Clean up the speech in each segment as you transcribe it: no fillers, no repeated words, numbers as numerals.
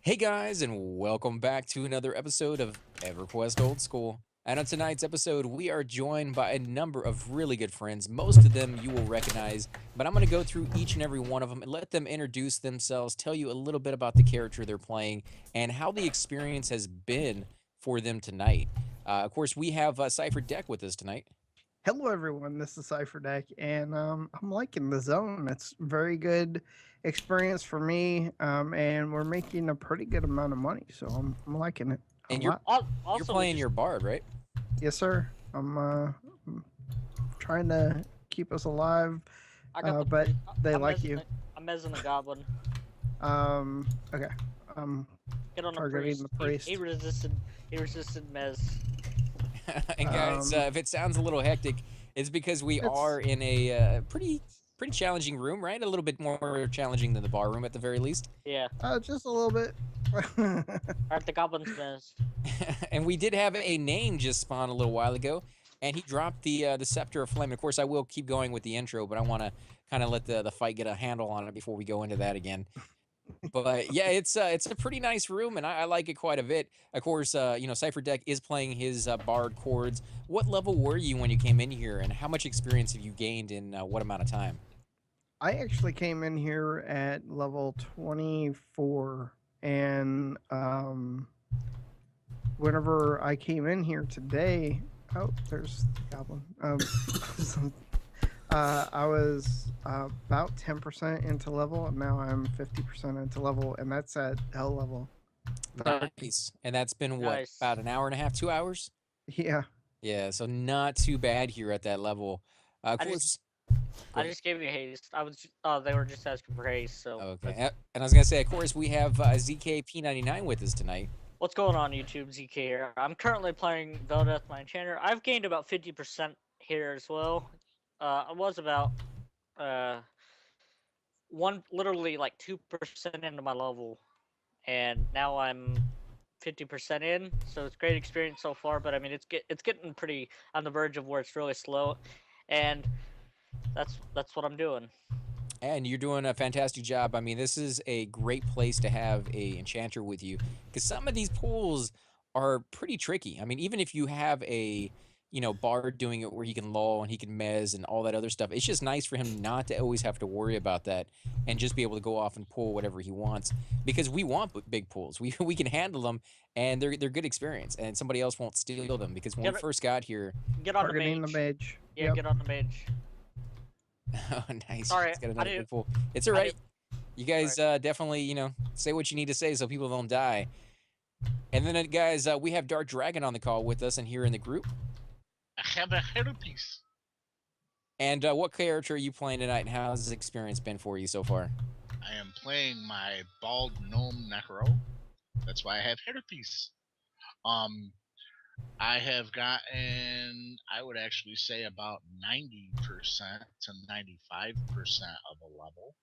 Hey guys, and welcome back to another episode of EverQuest Old School. And on tonight's episode, we are joined by a number of really good friends. Most of them you will recognize, but I'm going to go through each and every one of them and let them introduce themselves, tell you a little bit about the character they're playing, and how the experience has been for them tonight. Of course, we have Cypher Deck with us tonight. Hello, everyone. This is Cipher Deck, and I'm liking the zone. It's very good experience for me, and we're making a pretty good amount of money, so I'm liking it a And you're lot. you're Also, we playing just your bard, right? Yes, sir. I'm trying to keep us alive, I got the but priest. they I'm like mezzing you. the goblin. Okay. I'm Get on the targeting priest. the priest. He resisted. He resisted mez. And guys, Um, if it sounds a little hectic, it's because we it's are in a pretty challenging room, right? A little bit more challenging than the bar room at the very least. Yeah. just a little bit. Alright, the goblin's mez. And we did have a name just spawn a little while ago, and he dropped the scepter of flame. And of course, I will keep going with the intro, but I want to kind of let the fight get a handle on it before we go into that again. But yeah, it's a pretty nice room, and I like it quite a bit. Of course, Cipher Deck is playing his bard chords. What level were you when you came in here, and how much experience have you gained in what amount of time? I actually came in here at level 24, and whenever I came in here today, oh, there's the goblin. I was about 10% into level, and now I'm 50% into level, and that's at hell level. Nice. And that's been what, Nice. about an hour and a half, 2 hours? Yeah, Yeah, so not too bad here at that level. Of I just course, go I ahead. just gave you haste. I was. Oh, they were just asking for haste. So Okay. And I was gonna say, of course, we have ZKP99 with us tonight. what's going on, YouTube? ZK here. I'm currently playing Veldeath, my enchanter. I've gained about 50% here as well. I was about uh literally like 2% into my level, and now I'm 50% in, so it's great experience so far. But I mean, it's getting pretty on the verge of where it's really slow, and that's what I'm doing. And you're doing a fantastic job. I mean, this is a great place to have a enchanter with you because some of these pools are pretty tricky. I mean, even if you have a bard doing it where he can lull and he can mez and all that other stuff, it's just nice for him not to always have to worry about that and just be able to go off and pull whatever he wants because we want big pools. We can handle them and they're good experience and somebody else won't steal them because when we Get first got here. get on the targeting the mage. mage. Yeah, Yep. get on the mage. Oh, nice. Sorry, He's got I another didn't. big pool. It's all I right. didn't. You guys Sorry. definitely, say what you need to say so people don't die. And then, guys, we have Dark Dragon on the call with us and here in the group. I have a hairpiece. And what character are you playing tonight, and how's this experience been for you so far? I am playing my bald gnome Necro. That's why I have hairpiece. Um, I have gotten, I would actually say about 90% to 95% of a level.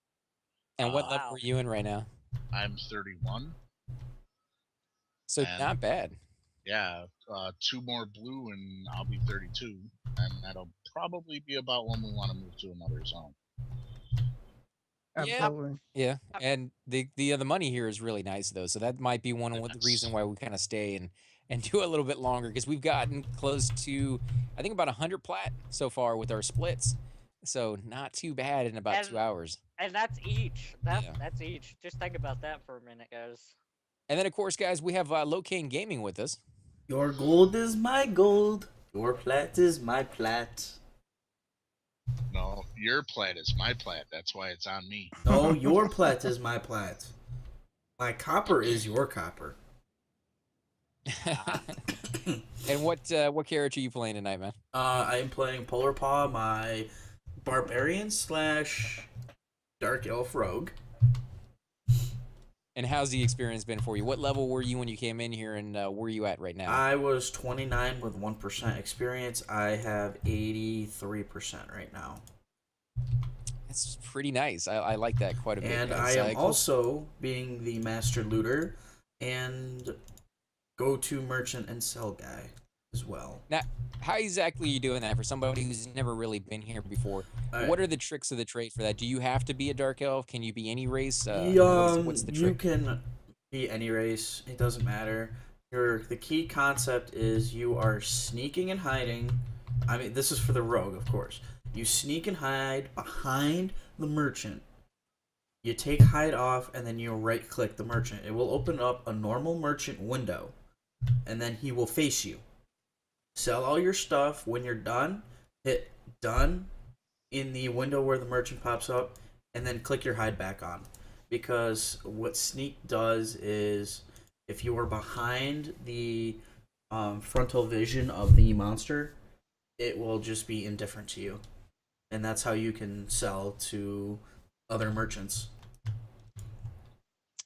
And what level Wow. are you in right now? I'm 31. So And not bad. yeah, two more blue and I'll be 32. And that'll probably be about when we want to move to another zone. Yeah, Absolutely. yeah. And the money here is really nice though, so that might be one of the reason Yes. why we kind of stay and do a little bit longer because we've gotten close to I think about 100 plat so far with our splits. So not too bad in about And 2 hours. and that's each. Yeah. That's each. Just think about that for a minute, guys. And then of course, guys, we have Locane Gaming with us. Your gold is my gold. Your plat is my plat. No, your plat is my plat. That's why it's on me. No, your plat is my plat. My copper is your copper. And what character are you playing tonight, man? I am playing Polar Paw, my barbarian slash dark elf rogue. And how's the experience been for you? What level were you when you came in here, and where are you at right now? I was 29 with 1% experience. I have 83% right now. It's pretty nice. I like that quite a bit. And guys. I am Cool. also being the master looter and go-to merchant and sell guy as well. Now, how exactly are you doing that for somebody who's never really been here before? What are the tricks of the trade for that? Do you have to be a dark elf? Can you be any race? What's the You trick? can Be any race, it doesn't matter. The key concept is you are sneaking and hiding. I mean, this is for the rogue, of course. You sneak and hide behind the merchant. You take hide off, and then you right-click the merchant. It will open up a normal merchant window, and then he will face you. Sell all your stuff. When you're done, hit done in the window where the merchant pops up, and then click your hide back on. Because what sneak does is, if you are behind the frontal vision of the monster, it will just be indifferent to you. And that's how you can sell to other merchants.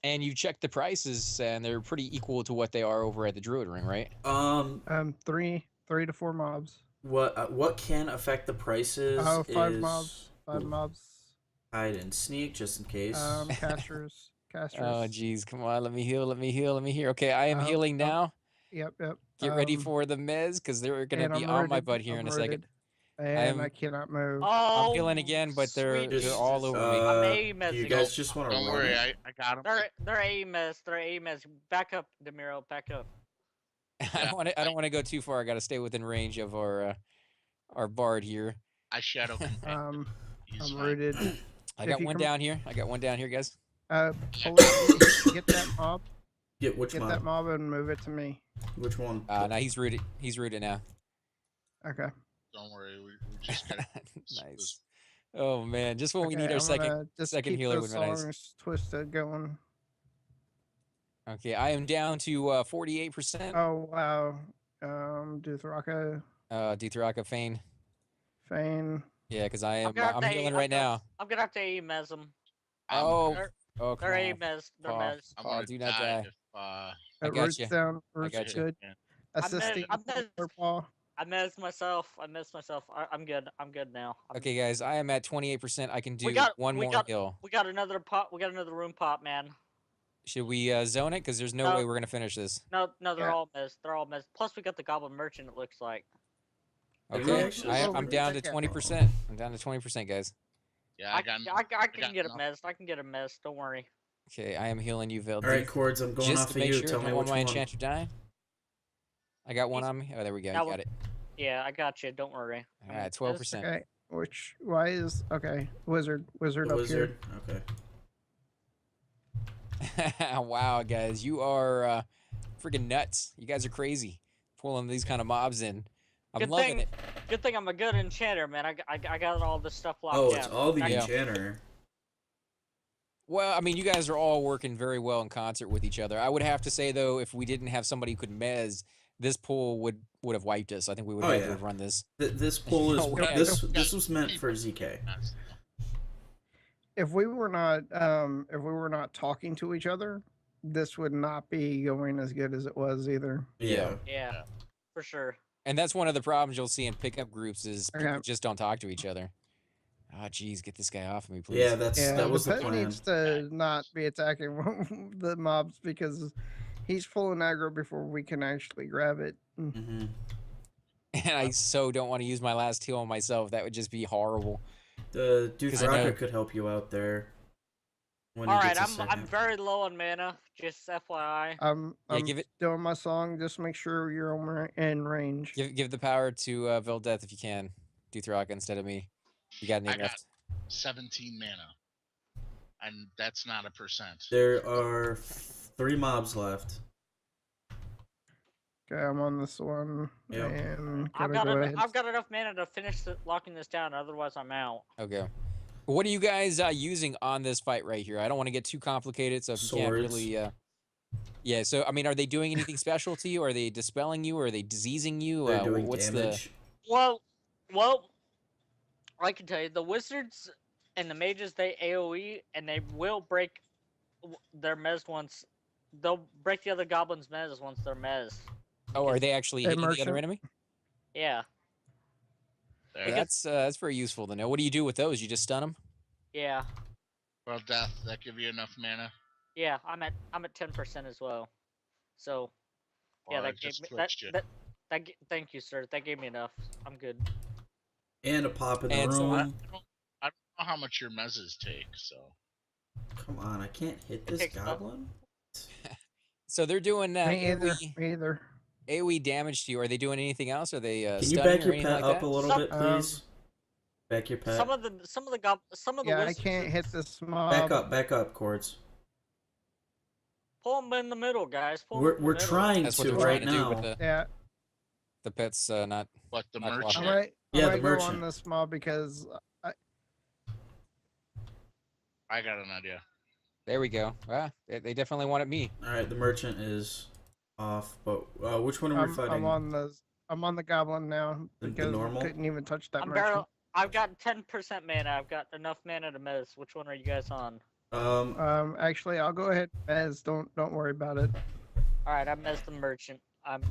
And you check the prices, and they're pretty equal to what they are over at the Druid Ring, right? 3 to 4 mobs. What can affect the prices? Oh, 5 is mobs. 5 mobs. hide and sneak, just in case. Casters. Oh, geez, come on, let me heal. Okay, I am healing now. Yep. Get ready for the mez, because they're going to and be I'm on my rooted, butt here I'm in a second. rooted, And I cannot move. Oh, I'm healing again, but they're sweet all over me. I'm do A-messing. you guys just want to Don't run worry, it? I got him. They're A-mess. They're A-mess. Back up, Demiro. Back up. I don't want to go too far. I got to stay within range of our bard here. I shadow compacted. He's I'm fine. rooted. I If got you one come- down here. Police, get that mob. Get which Get mob? that mob and move it to me. Which one? Now he's rooted. He's rooted now. Okay. Don't worry, we just got Nice. Oh man, just when we need Okay, our I'm second. gonna just second keep healer those would be nice. songs twisted going. Okay, I am down to 48%. Oh wow. Duthraka, Duthraka Fane. Fane. Yeah, because I'm gonna have to healing A- right now. I'm gonna have to A-mess them. Oh, They're, oh, they're come on. A-mess. They're Paw. mess. I'm Oh, gonna do not die die. if I got Roots you. down. Roots got you. good. yeah. Assisting I'm dead. for Paul. I messed myself. I'm good. I'm good now. Okay, guys, I am at 28%. I can do got- one we more got- heal. We got another pop. We got another room pop, man. Should we zone it? Because there's no No. way we're gonna finish this. No, they're Yeah. all missed. They're all missed. Plus, we got the Goblin Merchant. It looks like. Did we Okay, actually I'm zone down it? to 20%. I'm down to 20%, guys. Yeah, I I got. can get a enough. mess. I can get a mess. Don't worry. Okay, I am healing you, Veldeep. Alright, Cords, I'm going Just off to of make you. sure, Tell do me I want which my one. enchanter die? I got one He's- on me. Oh, there we go. That You got it. Yeah, I got you. Don't worry. All right, 12%. Okay. Why is okay? Wizard The up wizard? Okay. Wow, guys, you are freaking nuts. You guys are crazy, pulling these kind of mobs in. I'm Good loving thing- it. Good thing I'm a good enchanter, man. I got all this stuff locked Oh, down. it's all the Yeah. enchanter. Well, I mean, you guys are all working very well in concert with each other. I would have to say though, if we didn't have somebody who could mez, this pull would have wiped us. I think we would Oh, have yeah. to have run this. This poll is No way. this was meant for ZK. If we were not talking to each other, this would not be going as good as it was either. Yeah. Yeah, for sure. And that's one of the problems you'll see in pickup groups is people Okay. just don't talk to each other. Oh, geez, get this guy off of me, please. Yeah, Yeah, that was the pet plan. needs to not be attacking the mobs because he's pulling aggro before we can actually grab it. Hmm. And I so don't want to use my last heal on myself. That would just be horrible. The 'Cause I know- Duthraka could help you out there. When All he right, gets a I'm second. very low on mana. Just FYI. I'm give it- doing my song. Just make sure you're in range. Give the power to Vildeth if you can. Duthraka instead of me. You got any I got- left? 17 mana, and that's not a percent. There are 3 mobs left. Okay, I'm on this one. Yep. And I've gotta got go ahead. I've got enough mana to finish locking this down. Otherwise, I'm out. Okay. What are you guys using on this fight right here? I don't want to get too complicated, so if you can't Swords. really... Yeah, so, I mean, are they doing anything special to you? Are they dispelling you? Or are they diseasing you? They're doing what's damage. Well, I can tell you the wizards and the mages they AOE and they will break their mez once. They'll break the other goblins' mez once they're mez. Oh, are they actually Hey, hitting the other Merchant. enemy? Yeah, There. That's very useful to know. What do you do with those? You just stun them? yeah, Well, death. That give you enough mana. yeah. I'm at 10% as well. So yeah, Or I that gave just me switched you. thank you, sir. That gave me enough. I'm good. And a pop in the And so room. I don't know how much your mezzes take, so Come on, I can't hit this Takes up. goblin? So they're doing Me either. AoE, Me either. AoE damage to you. Are they doing anything else? Are they Can you stunning back or your anything pet like up that? a little Some- bit, please? Back your pet. Some of the Yeah, I wizards can't hit this mob. Back up, Cords. pull them in the middle, guys. Pull 'em We're in the we're middle. trying That's what to they're trying right to do with now. Yeah, the pets not. But the Not I merchant, cooperating. might. Yeah, I the might go merchant. on this mob because I got an idea. There we go. Ah, they definitely wanted me. All right, the merchant is off, but which one are we fighting? I'm on the goblin now The because we normal? couldn't even touch that I'm merchant. barrel. I've got 10% mana. I've got enough mana to mez. Which one are you guys on? Actually, I'll go ahead, Mez. Don't worry about it. All right, I mez the merchant. I'm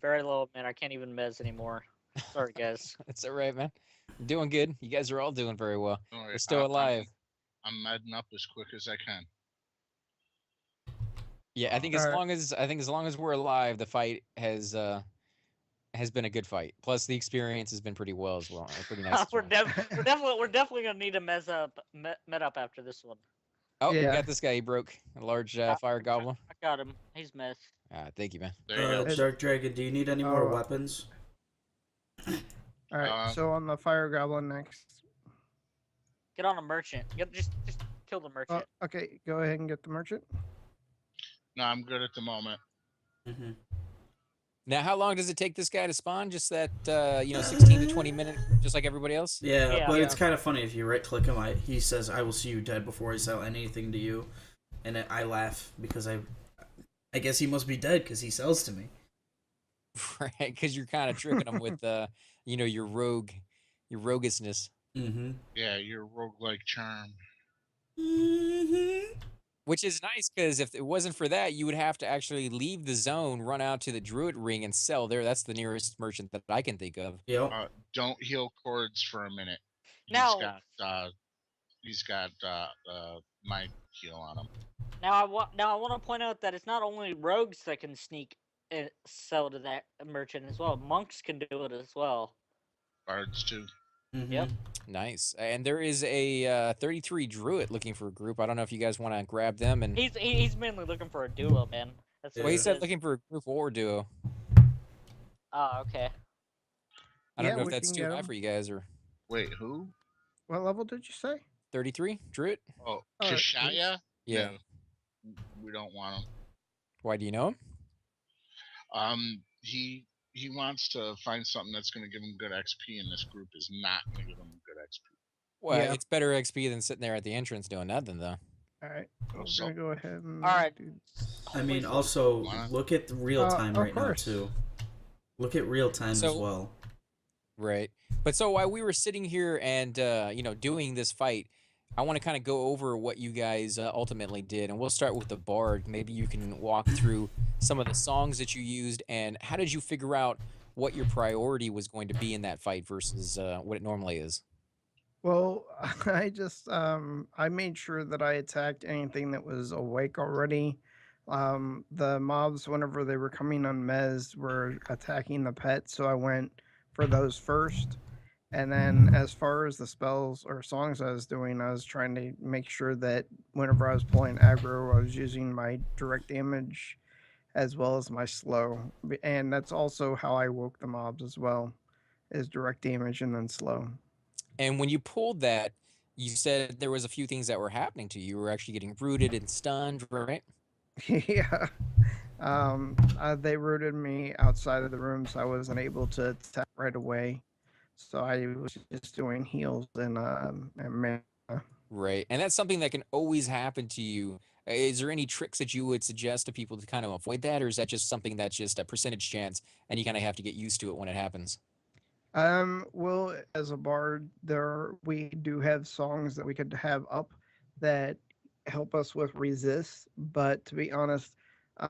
very low, man. I can't even mez anymore. Sorry, guys. It's all right, man. I'm doing good. You guys are all doing very well. Don't worry, We're still alive. I'm medding up as quick as I can. Yeah, I think as Alright. long as we're alive, the fight has been a good fight. Plus, the experience has been pretty well as well. Pretty nice. as we're, well. we're definitely gonna need to met up after this one. Oh, we Yeah. got this guy. He broke a large fire goblin. I got him. He's mez. Thank you, man. There you go. Dark Dragon, do you need any more Oh. weapons? All right, so on the fire goblin next. Get on a merchant. Just kill the merchant. Okay, go ahead and get the merchant. No, I'm good at the moment. Mm-hmm. Now, how long does it take this guy to spawn? Just that 16 to 20 minutes, just like everybody else. Yeah, Yeah. but Yeah. it's kind of funny if you right click him. He says, "I will see you dead before I sell anything to you," and I laugh because I guess he must be dead because he sells to me. Right, because you're kind of tricking him with your roguishness. Mm-hmm. Yeah, your roguelike charm. Mm-hmm. Which is nice because if it wasn't for that, you would have to actually leave the zone, run out to the Druid Ring, and sell there. That's the nearest merchant that I can think of. Yep. Don't heal Cords for a minute. No. He's got my heal on him. Now I want to point out that it's not only rogues that can sneak and sell to that merchant as well. Monks can do it as well. Bards too. Mm-hmm. Yep. Nice. And there is a 33 Druid looking for a group. I don't know if you guys want to grab them. And He's mainly looking for a duo, man. That's Yeah. well, he it said is. looking for a group or duo. Oh, okay. I don't Yeah, know if we that's can too get high 'em. for you guys or Wait, who? What level did you say? 33 Druid. Oh, Oh, Kashaya? Yeah. No, we don't want him. Why do you know him? He wants to find something that's going to give him good XP, and this group is not going to give him good XP. Well, Yeah. it's better XP than sitting there at the entrance doing nothing, though. All right, we're So- gonna go ahead and. All right. do- I mean, Holy fuck. also Wanna- look at the real time of right now course. too. Look at real time as So- well. Right. But so while we were sitting here and doing this fight, I want to kind of go over what you guys ultimately did, and we'll start with the bard. Maybe you can walk through some of the songs that you used, and how did you figure out what your priority was going to be in that fight versus what it normally is? Well, I just I made sure that I attacked anything that was awake already. The mobs, whenever they were coming on Mez, were attacking the pets, so I went for those first. And then, as far as the spells or songs I was doing, I was trying to make sure that whenever I was pulling aggro, I was using my direct damage as well as my slow. And that's also how I woke the mobs as well, is direct damage and then slow. And when you pulled that, you said there was a few things that were happening to you. You were actually getting rooted and stunned, right? Yeah. They rooted me outside of the room, so I wasn't able to attack right away. So I was just doing heals and mana. Right. And that's something that can always happen to you. Is there any tricks that you would suggest to people to kind of avoid that, or is that just something that's just a percentage chance and you kind of have to get used to it when it happens? Well, as a bard, we do have songs that we could have up that help us with resist, but to be honest,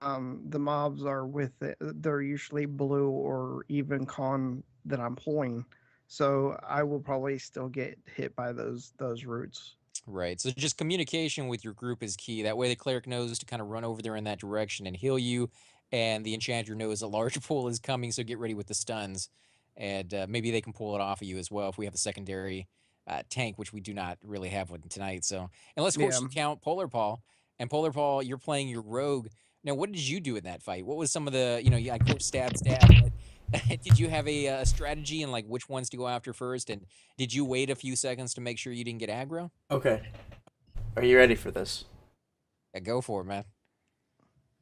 the mobs are with it. They're usually blue or even con that I'm pulling. So I will probably still get hit by those roots. Right. So just communication with your group is key. That way the cleric knows to kind of run over there in that direction and heal you, and the enchanter knows a large pull is coming, so get ready with the stuns. And maybe they can pull it off of you as well if we have a secondary tank, which we do not really have one tonight. So unless, of course, Yeah. you count Polar Paul. And Polar Paul, you're playing your rogue. Now, what did you do in that fight? What was some of the, you know, you like stab, stab. But did you have a strategy and like which ones to go after first? And did you wait a few seconds to make sure you didn't get aggro? Okay. Are you ready for this? Yeah, go for it, man.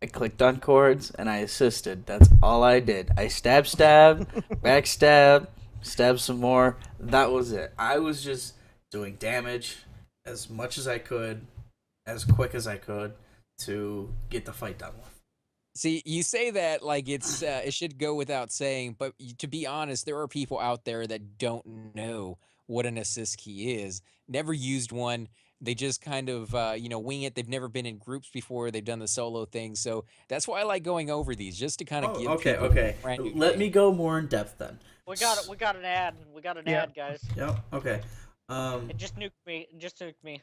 I clicked on chords and I assisted. That's all I did. I stab, backstab, stab some more. That was it. I was just doing damage as much as I could, as quick as I could, to get the fight done with. See, you say that like it should go without saying, but to be honest, there are people out there that don't know what an assist key is. Never used one. They just kind of you know, wing it. They've never been in groups before. They've done the solo thing, so that's why I like going over these just to kind of Oh, give okay, people okay. a brand new Let take. me go more in depth then. We got an ad. We got an Yeah. ad, guys. Yep. Okay. It just nuked me. It just nuked me.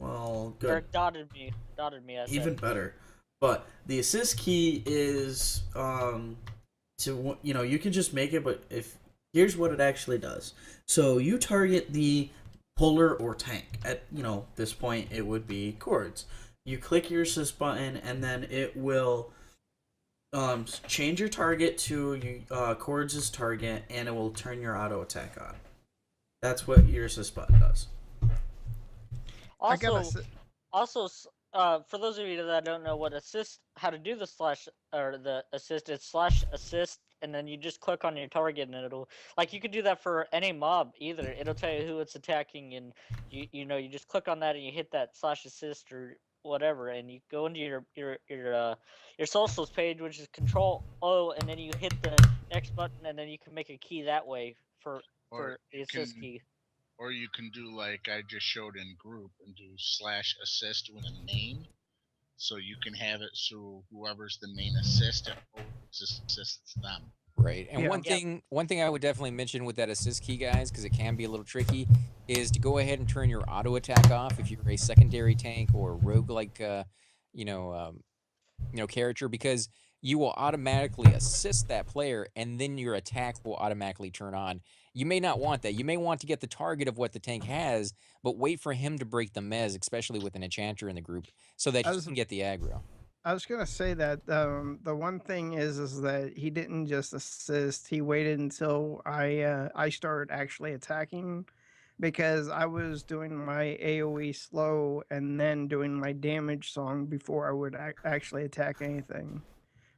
Well, Or good. dotted me. Dotted me. I said. Even better. But the assist key is to, you know, you can just make it, but if here's what it actually does. So you target the puller or tank. At, you know, this point it would be chords. You click your assist button and then it will change your target to chords' target, and it will turn your auto attack on. That's what your assist button does. I gotta Also, say, also, for those of you that don't know what assist, how to do the slash or the assist, it's slash assist, and then you just click on your target, and it'll like you could do that for any mob either. It'll tell you who it's attacking, and you know you just click on that and you hit that slash assist or whatever, and you go into your socials page, which is Control O, and then you hit the next button, and then you can make a key that way Or for the you assist can key. or you can do like I just showed in group and do slash assist with a name. So you can have it so whoever's the main assist it always assists them. Right. And Yeah. one thing I would definitely mention with that assist key, guys, because it can be a little tricky, is to go ahead and turn your auto attack off if you're a secondary tank or roguelike you know, character, because you will automatically assist that player and then your attack will automatically turn on. You may not want that. You may want to get the target of what the tank has, but wait for him to break the mez, especially with an enchanter in the group, so that I he was can get the aggro. I was gonna say that the one thing is that he didn't just assist. He waited until I started actually attacking, because I was doing my AOE slow and then doing my damage song before I would actually attack anything.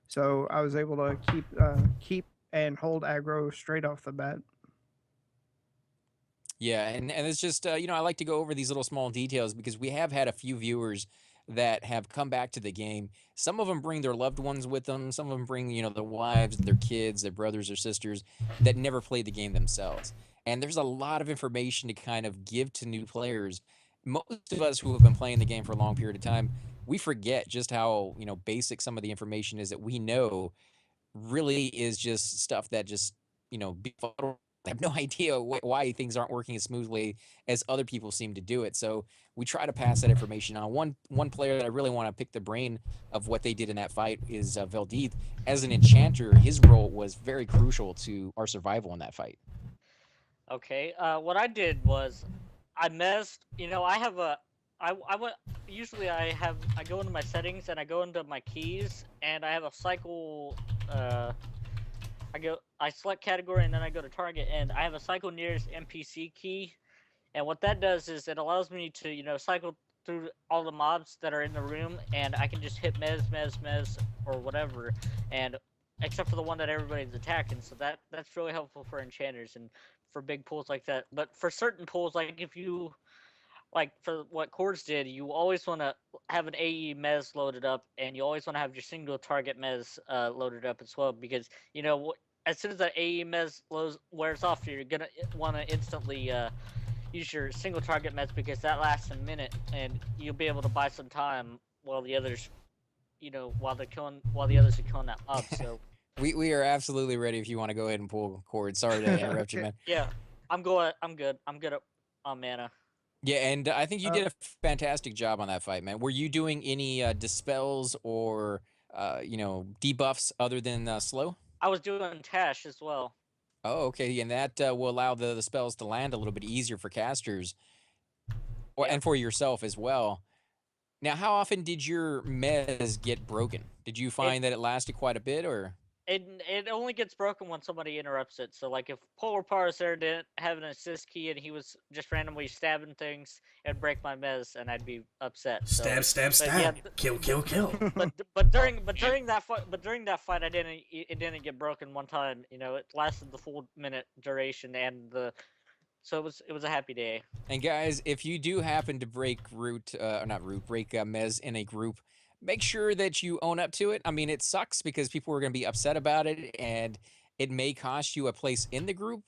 So I was able to keep and hold aggro straight off the bat. Yeah, and it's just you know, I like to go over these little small details because we have had a few viewers that have come back to the game. Some of them bring their loved ones with them. Some of them bring, you know, their wives, their kids, their brothers or sisters that never played the game themselves. And there's a lot of information to kind of give to new players. Most of us who have been playing the game for a long period of time, we forget just how, you know, basic some of the information is that we know really is just stuff that just, you know, have no idea why things aren't working as smoothly as other people seem to do it. So we try to pass that information on. One player that I really want to pick the brain of what they did in that fight is Veldith. As an enchanter, his role was very crucial to our survival in that fight. Okay. What I did was, I messed. You know, I have a. I went. Usually, I go into my settings and I go into my keys and I have a cycle. I select category and then I go to target and I have a cycle nearest NPC key, and what that does is it allows me to, you know, cycle through all the mobs that are in the room, and I can just hit mez or whatever, and except for the one that everybody's attacking. So that's really helpful for enchanters and for big pools like that. But for certain pools, like if you like for what Chords did, you always want to have an AE mez loaded up, and you always want to have your single target mez loaded up as well, because you know as soon as that AE mez wears off, you're gonna want to instantly use your single target mez, because that lasts a minute, and you'll be able to buy some time while the others, you know, while the others are killing that mob. So We are absolutely ready if you want to go ahead and pull cord. Sorry to interrupt you, Okay. man. yeah, I'm good on mana. Yeah, and I think you Uh, did a fantastic job on that fight, man. Were you doing any dispels or you know, debuffs other than slow? I was doing Tash as well. Oh, okay, and that will allow the spells to land a little bit easier for casters, or Yeah. and for yourself as well. Now, how often did your mez get broken? Did you find that it lasted quite a bit, or? It only gets broken when somebody interrupts it. So like if Polar Pars there didn't have an assist key and he was just randomly stabbing things, it'd break my mez and I'd be upset. Stab, stab, But yeah, stab. Kill, kill, kill. during that fight I didn't it didn't get broken one time. You know, it lasted the full minute duration and so it was a happy day. And guys, if you do happen to break root, or not root, break mez in a group, make sure that you own up to it. I mean, it sucks because people are going to be upset about it, and it may cost you a place in the group.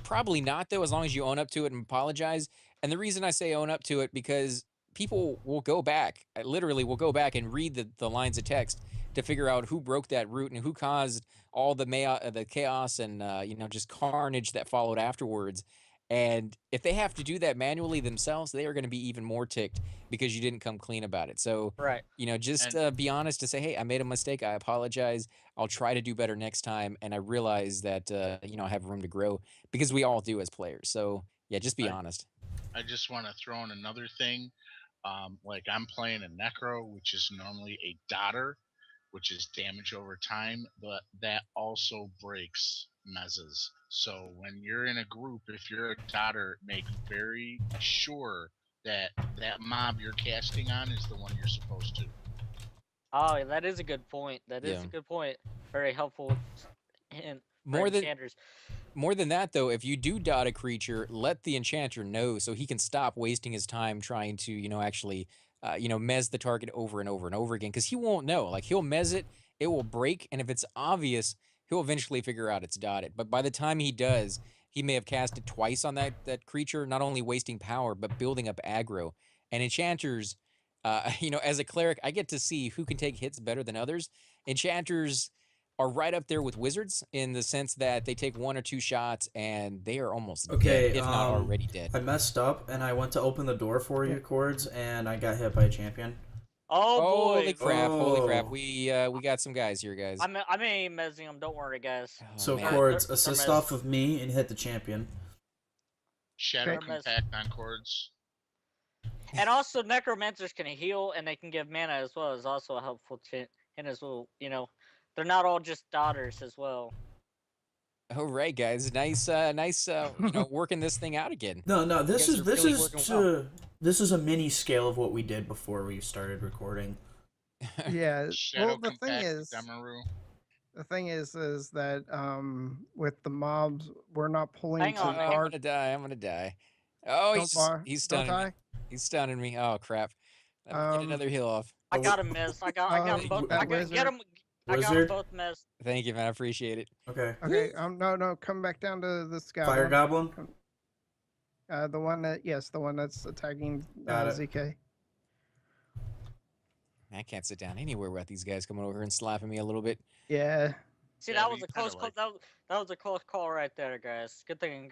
Probably not, though, as long as you own up to it and apologize. And the reason I say own up to it, because people will go back, literally will go back and read the lines of text to figure out who broke that root and who caused all the chaos and just carnage that followed afterwards. And if they have to do that manually themselves, they are going to be even more ticked because you didn't come clean about it. So, Right. just And be honest to say, hey, I made a mistake. I apologize. I'll try to do better next time. And I realize that, I have room to grow because we all do as players. So, yeah, just be I, honest. I just want to throw in another thing. Like I'm playing a Necro, which is normally a dotter, which is damage over time, but that also breaks mezzas. So when you're in a group, if you're a dotter, make very sure that that mob you're casting on is the one you're supposed to. Oh, that is a good point. That is Yeah. a good point. Very helpful hint for More than enchanters. More than that, though, if you do dot a creature, let the enchanter know so he can stop wasting his time trying to, actually, mez the target over and over and over again, because he won't know. Like, he'll mez it, it will break, and if it's obvious, he'll eventually figure out it's dotted. But by the time he does, he may have cast it twice on that creature, not only wasting power, but building up aggro. And enchanters, as a cleric, I get to see who can take hits better than others. Enchanters are right up there with wizards in the sense that they take one or two shots and they are almost Okay, dead, if not already dead. I messed up and I went to open the door for you, Cords, and I got hit by a champion. Oh boy. Holy crap! Holy crap! Oh. We got some guys here, guys. I'm mezzing them. Don't worry, guys. Oh, So man. Cords, They're assist messed. off of me and hit the champion. Shadow Okay. compact on cords. And also, necromancers can heal and they can give mana as well. Is also a helpful hint as well. They're not all just daughters as well. All right, guys. Nice, working this thing out again. No, this guys is are this really is working well. this is a mini scale of what we did before we started recording. Yeah. Shadow Well, the thing compact is, Demaru. that with the mobs, we're not pulling Hang too on, I'm hard. gonna die. I'm gonna die. Oh, Don't die. he's Don't stunning me. die. He's stunning me. Oh crap! Let me get Um, another heal off. I got him mez. I got Um, them both. that I got wizard- get them. I got them Wizard? both mez. Thank you, man. I appreciate it. Okay. Okay. No. Come back down to the scout. Fire Goblin? The one that's attacking Got it. ZK. I can't sit down anywhere without these guys coming over and slapping me a little bit. Yeah. See, Yeah, that we was a kinda close call. That was a close call right there, guys. Good thing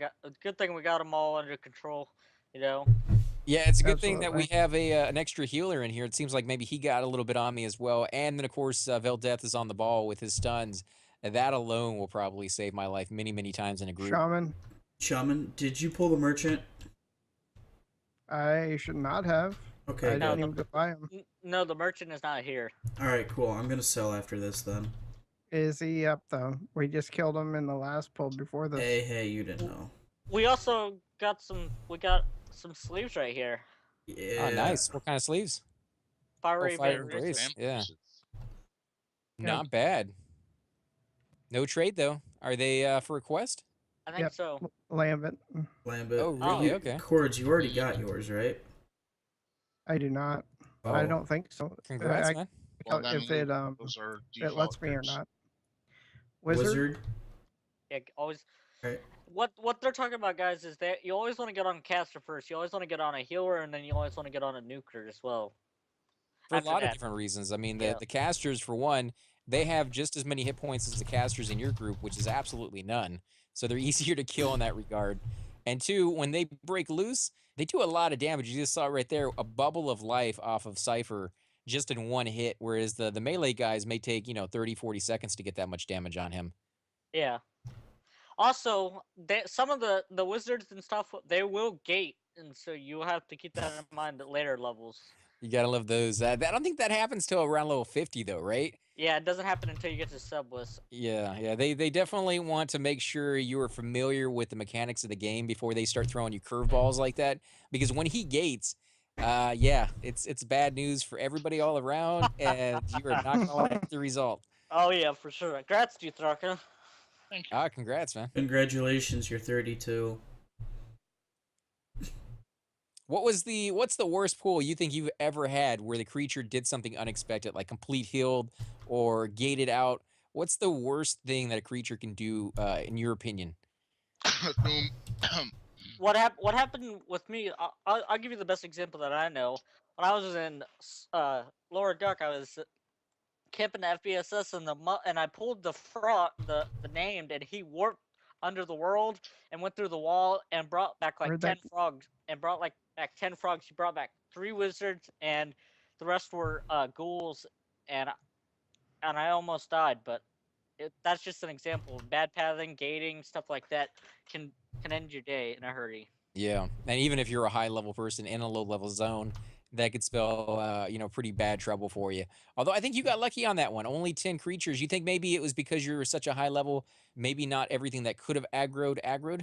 we got them all under control. Yeah, it's a good thing that we Absolutely. have an extra healer in here. It seems like maybe he got a little bit on me as well. And then, of course, Veldeth is on the ball with his stuns. That alone will probably save my life many, many times in a group. Shaman. Shaman, did you pull the merchant? I should not have. Okay. I good. No, didn't even buy him. No, the merchant is not here. All right, cool. I'm gonna sell after this then. Is he up though? We just killed him in the last pull before this. Hey, you didn't know. We also got some. We got some sleeves right here. Yeah. Oh, nice. What kind of sleeves? Fiery Fire Embrace. Embrace. Yeah. Vampires. Not bad. No trade, though. Are they for a quest? I think Yep. so. Lambent. Lambit. Oh, really? You- Okay. Cords, you already got yours, right? I do not. I Oh, don't think so. Congrats, I man. Well, then if it those are it default lets me or groups. not. Wizard. Yeah, always. Right. What they're talking about, guys, is that you always want to get on a caster first. You always want to get on a healer, and then you always want to get on a nuker as well. For a After lot of that. different reasons. I mean, Yeah. the casters, for one, they have just as many hit points as the casters in your group, which is absolutely none. So they're easier to kill in that regard. And two, when they break loose, they do a lot of damage. You just saw it right there, a bubble of life off of Cypher just in one hit, whereas the melee guys may take, 30, 40 seconds to get that much damage on him. Yeah. Also, some of the wizards and stuff, they will gate, and so you have to keep that in mind at later levels. You gotta love those. I don't think that happens till around level 50 though, right? Yeah, it doesn't happen until you get to Subliss. Yeah. They definitely want to make sure you are familiar with the mechanics of the game before they start throwing you curveballs like that. Because when he gates, yeah, it's bad news for everybody all around, and you are not gonna like the result. Oh yeah, for sure. Congrats, Duthraka. Thank you. Congrats, man. Congratulations, you're 32. What's the worst pull you think you've ever had where the creature did something unexpected, like complete healed or gated out? What's the worst thing that a creature can do, in your opinion? Boom. What happened with me? I'll give you the best example that I know. When I was in Lower Duck, I was camping the FBSS and I pulled the frog, the named, and he warped under the world and went through the wall and brought back like Where'd 10 that- frogs and brought like back 10 frogs. He brought back 3 wizards and the rest were ghouls, and I almost died. But that's just an example. Bad pathing, gating, stuff like that can end your day in a hurry. Yeah, and even if you're a high level person in a low level zone, that could spell pretty bad trouble for you. Although I think you got lucky on that one. Only 10 creatures. You think maybe it was because you're such a high level, maybe not everything that could have aggroed?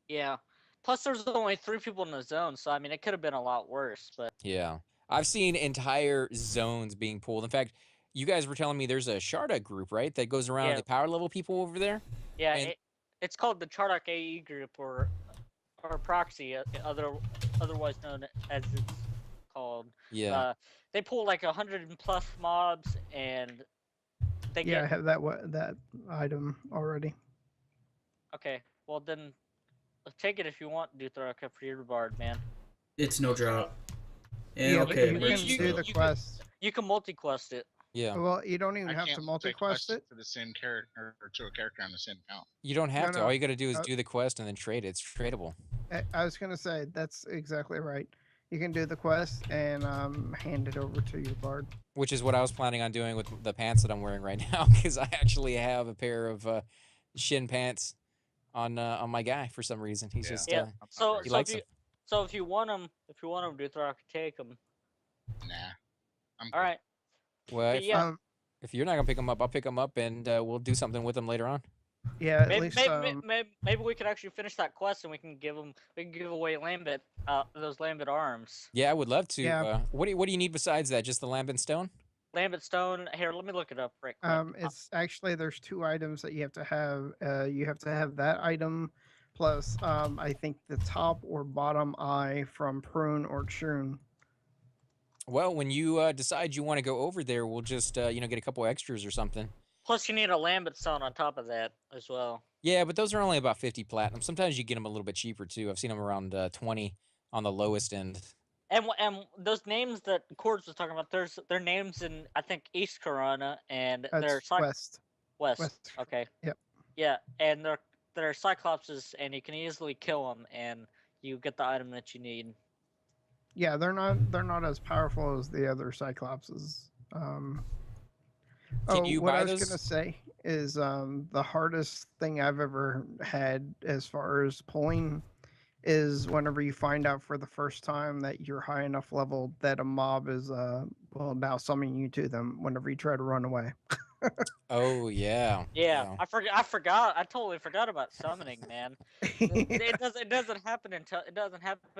Yeah. Plus, there's only 3 people in the zone, so I mean, it could have been a lot worse. But Yeah. I've seen entire zones being pulled. In fact, you guys were telling me there's a Sharda group, right? That goes around Yeah. the power level people over there? yeah, And- it's called the Chardock AE group or proxy, otherwise known as it's called. Yeah. They pull like 100+ mobs, and they Yeah, I get have that item already. okay. Well then, take it if you want, Duthraka, for your bard, man. It's no drop. Yeah, Yeah, but okay. you but can merchant's do go. the quest. You can multi-quest it. Yeah. Well, you don't even I have can't to multi multi-quest quest it. to the same character or to a character on the same account. You don't have No, to. no. All you got to do is Uh, do the quest and then trade it. It's tradable. I was gonna say that's exactly right. You can do the quest and hand it over to your bard. Which is what I was planning on doing with the pants that I'm wearing right now, because I actually have a pair of shin pants on my guy for some reason. He's Yeah. just Yeah. I'm not So very- he so likes if you them. so if you want them, Duthraka, take them. Nah. I'm All right. Well, But yeah, if you're not gonna pick them up, I'll pick them up and we'll do something with them later on. Yeah, at maybe, least maybe we could actually finish that quest and we can give away Lambit, those Lambit arms. Yeah, I would love to. Yeah. What do you need besides that? Just the Lambent Stone? Lambit Stone. Here, let me look it up right quick. it's actually there's 2 items that you have to have. You have to have that item plus I think the top or bottom eye from Prune or Chun. Well, when you decide you want to go over there, we'll just get a couple extras or something. Plus, you need a Lambit Stone on top of that as well. Yeah, but those are only about 50 platinum. Sometimes you get them a little bit cheaper too. I've seen them around 20 on the lowest end. And those names that Cords was talking about, their names in I think East Corona and they're That's West. West. West. Okay. Yep. Yeah, and they're Cyclopses, and you can easily kill them, and you get the item that you need. Yeah, they're not as powerful as the other Cyclopses. Can you what buy I was those? gonna say is the hardest thing I've ever had as far as pulling is whenever you find out for the first time that you're high enough level that a mob is now summoning you to them whenever you try to run away. Oh yeah. Yeah, I forgot. I totally forgot about summoning, man. It doesn't happen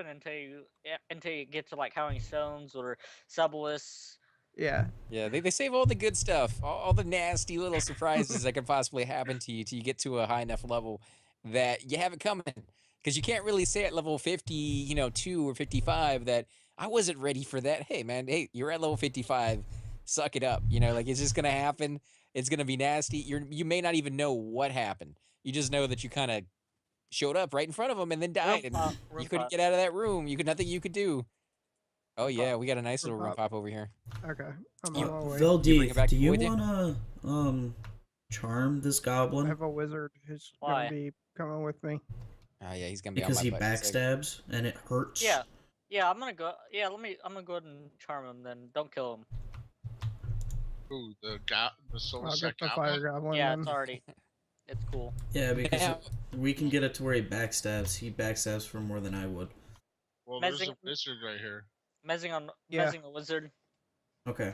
until you get to like Howling Stones or Subliss. Yeah. Yeah, they save all the good stuff, all the nasty little surprises that could possibly happen to you till you get to a high enough level that you have it coming. Because you can't really say at level 50, 2 or 55 that I wasn't ready for that. Hey, man, you're at level 55. Suck it up. Like it's just going to happen. It's going to be nasty. You may not even know what happened. You just know that you kind of showed up right in front of them and then died. And Room you couldn't pop. get out of that room. Nothing you could do. Oh, yeah, we got a nice Room little room pop. pop over here. Okay. I'm You- on my way. You bring it Veldeep, back do you with you? wanna charm this I goblin have a wizard who's Why? gonna be coming with me. Oh, yeah, he's going to be because on he my butt in a sec. backstabs and it hurts? Yeah, I'm gonna go. Yeah, I'm gonna go ahead and charm him. Then don't kill him. Ooh, the soul I'll set get the goblin. fire goblin. Yeah, then. it's already. It's cool. Yeah, because Yeah. we can get it to where he backstabs. He backstabs for more than I would. Well, there's a Mezzing- wizard right here. Yeah. Mezzing a wizard. Okay.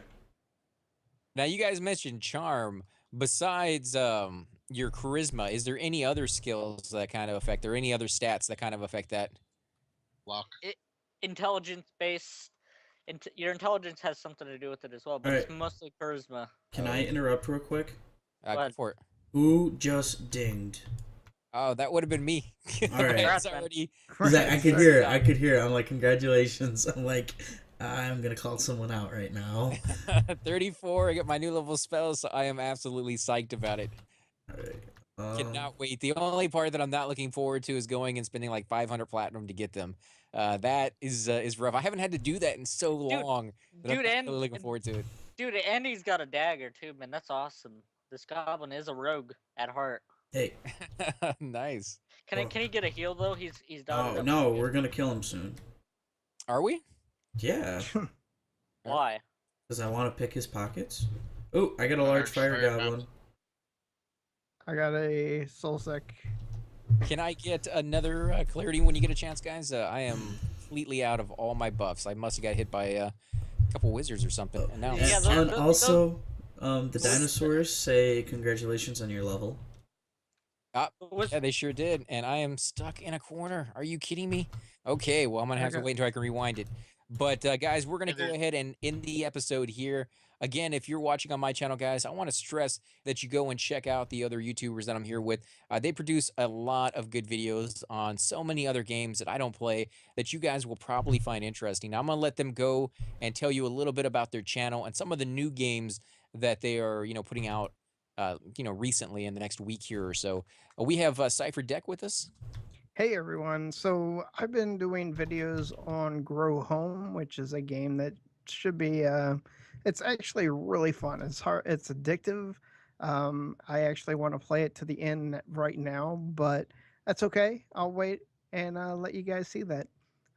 Now you guys mentioned charm. Besides your charisma, is there any other skills that kind of affect, or any other stats that kind of affect that? Luck. Intelligence based. Your intelligence has something to do with it as well, but All it's right. mostly charisma. Can Oh. I interrupt real quick? Go Go ahead. for it. Who just dinged? Oh, that would have been me. All right. It's Congrats, man. already 'Cause I could Congrats, hear it. Tom. I could hear it. I'm like, congratulations. I'm like, I'm gonna call someone out right now. 34. I get my new level spells, so I am absolutely psyched about it. All right. Cannot wait. The only part that I'm not looking forward to is going and spending like 500 platinum to get them. That is rough. I haven't had to do that in so long that I'm Dude, not and really looking forward to it. dude, Andy's got a dagger too, man. That's awesome. This goblin is a rogue at heart. Hey. Nice. Can he get a heal though? He's dotted Oh up no, pretty good. we're gonna kill him soon. Are we? Yeah, Why? because I want to pick his pockets. Oh, I got a large fire goblin. I got a soul sec. Can I get another clarity when you get a chance, guys? I am completely out of all my buffs. I must have got hit by a couple wizards or something. And now Yeah, And those- also, the dinosaurs say congratulations on your level. yeah, they sure did. And I am stuck in a corner. Are you kidding me? Okay, well, I'm going to have to Okay. wait until I can rewind it. But, guys, we're going to Yeah, go ahead and end the episode here. Again, if you're watching on my channel, guys, I want to stress that you go and check out the other YouTubers that I'm here with. They produce a lot of good videos on so many other games that I don't play that you guys will probably find interesting. Now, I'm going to let them go and tell you a little bit about their channel and some of the new games that they are, putting out, recently in the next week here or so. We have Cypher Deck with us. Hey everyone. So I've been doing videos on Grow Home, which is a game that should be it's actually really fun. It's hard, it's addictive. I actually want to play it to the end right now, but that's okay. I'll wait and let you guys see that.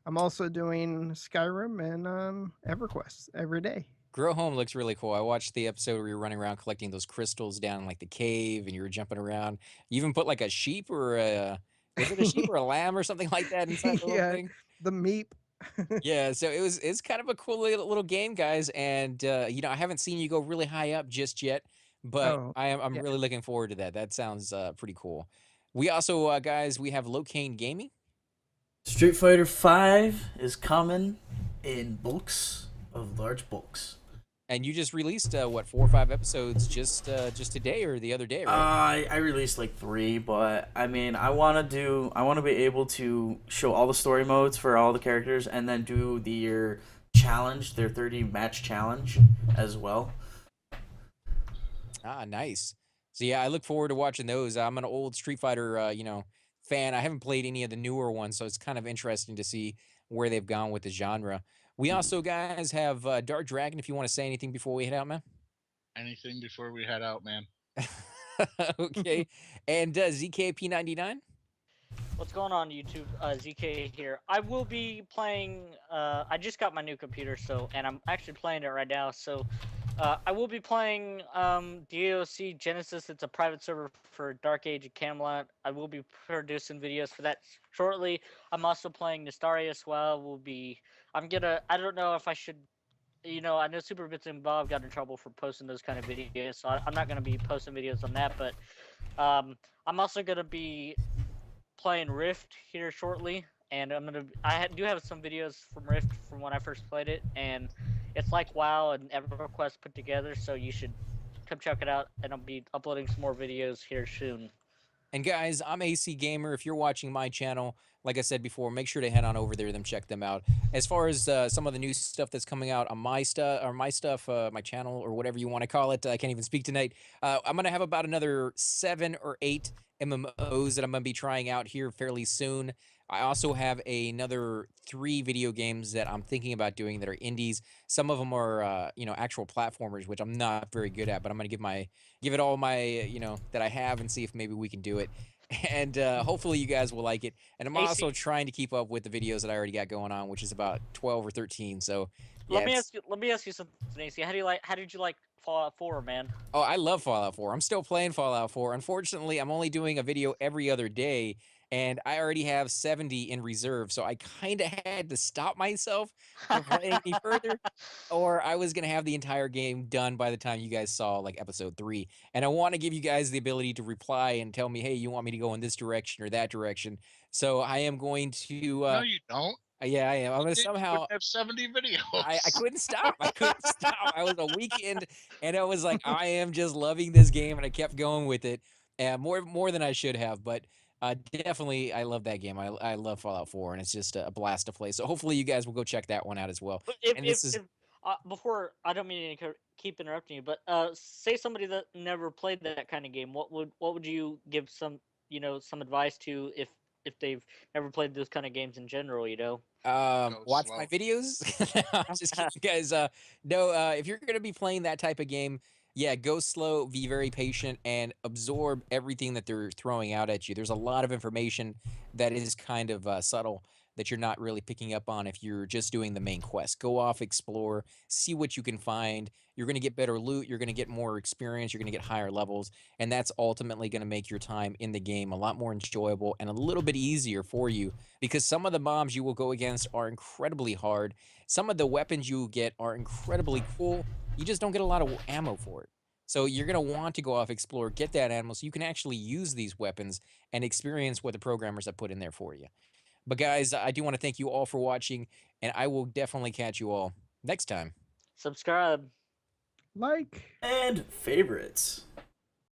I'm also doing Skyrim and EverQuest every day. Grow Home looks really cool. I watched the episode where you're running around collecting those crystals down in, like, the cave, and you were jumping around. You even put like a sheep or was it a sheep or a lamb or something like that inside the little Yeah. thing? The meep. Yeah, so it's kind of a cool little game, guys, and I haven't seen you go really high up just yet, but Oh, I'm yeah. really looking forward to that. That sounds pretty cool. We also guys, we have Locane Gaming. Street Fighter V is coming in bulks of large bulks. And you just released 4 or 5 episodes just today or the other day, right? I released like 3, but I mean, I want to be able to show all the story modes for all the characters, and then do their challenge, their 30 match challenge as well. Nice. So yeah, I look forward to watching those. I'm an old Street Fighter, fan. I haven't played any of the newer ones, so it's kind of interesting to see where they've gone with the genre. We also, guys, have Dark Dragon. If you want to say anything before we head out, man. Anything before we head out, man? Okay. And ZKP99. What's going on, YouTube? ZK here. I will be playing. I just got my new computer, and I'm actually playing it right now. So, I will be playing DOC Genesis. It's a private server for Dark Age of Camelot. I will be producing videos for that shortly. I'm also playing Nestaria as well. I don't know if I should. I know Super Bits and Bob got in trouble for posting those kind of videos, so I'm not gonna be posting videos on that. But I'm also gonna be playing Rift here shortly, and I do have some videos from Rift from when I first played it, and it's like WoW and EverQuest put together, so you should come check it out, and I'll be uploading some more videos here soon. And guys, I'm AC Gamer. If you're watching my channel, like I said before, make sure to head on over there and check them out. As far as some of the new stuff that's coming out on my channel, or whatever you want to call it, I can't even speak tonight. I'm gonna have about another 7 or 8 MMOs that I'm gonna be trying out here fairly soon. I also have another 3 video games that I'm thinking about doing that are indies. Some of them are, actual platformers, which I'm not very good at, but I'm gonna give it all my, that I have, and see if maybe we can do it. And hopefully you guys will like it. And I'm AC also trying to keep up with the videos that I already got going on, which is about 12 or 13. So yeah, Let me ask you something, AC. How did you like Fallout 4, man? Oh, I love Fallout 4. I'm still playing Fallout 4. Unfortunately, I'm only doing a video every other day, and I already have 70 in reserve, so I kind of had to stop myself from playing any further, or I was gonna have the entire game done by the time you guys saw like episode 3. And I want to give you guys the ability to reply and tell me, hey, you want me to go in this direction or that direction. So I am going to, No, you don't. yeah, I am. I'm gonna You somehow. wouldn't have 70 videos. I couldn't stop. I couldn't stop. I was a weekend, and I was like, I am just loving this game, and I kept going with it, and more than I should have. But definitely, I love that game. I love Fallout 4, and it's just a blast to play. So hopefully, you guys will go check that one out as well. But And this is if before, I don't mean to keep interrupting you, but say somebody that never played that kind of game, what would you give some some advice to if they've never played those kind of games in general? Go watch slow. my videos. I'm just kidding, guys. No, if you're gonna be playing that type of game, yeah, go slow, be very patient, and absorb everything that they're throwing out at you. There's a lot of information that is kind of subtle that you're not really picking up on if you're just doing the main quest. Go off, explore, see what you can find. You're gonna get better loot. You're gonna get more experience. You're gonna get higher levels, and that's ultimately gonna make your time in the game a lot more enjoyable and a little bit easier for you because some of the mobs you will go against are incredibly hard. Some of the weapons you get are incredibly cool. You just don't get a lot of ammo for it. So you're going to want to go off, explore, get that ammo so you can actually use these weapons and experience what the programmers have put in there for you. But guys, I do want to thank you all for watching, and I will definitely catch you all next time. Subscribe. Like. And favorites.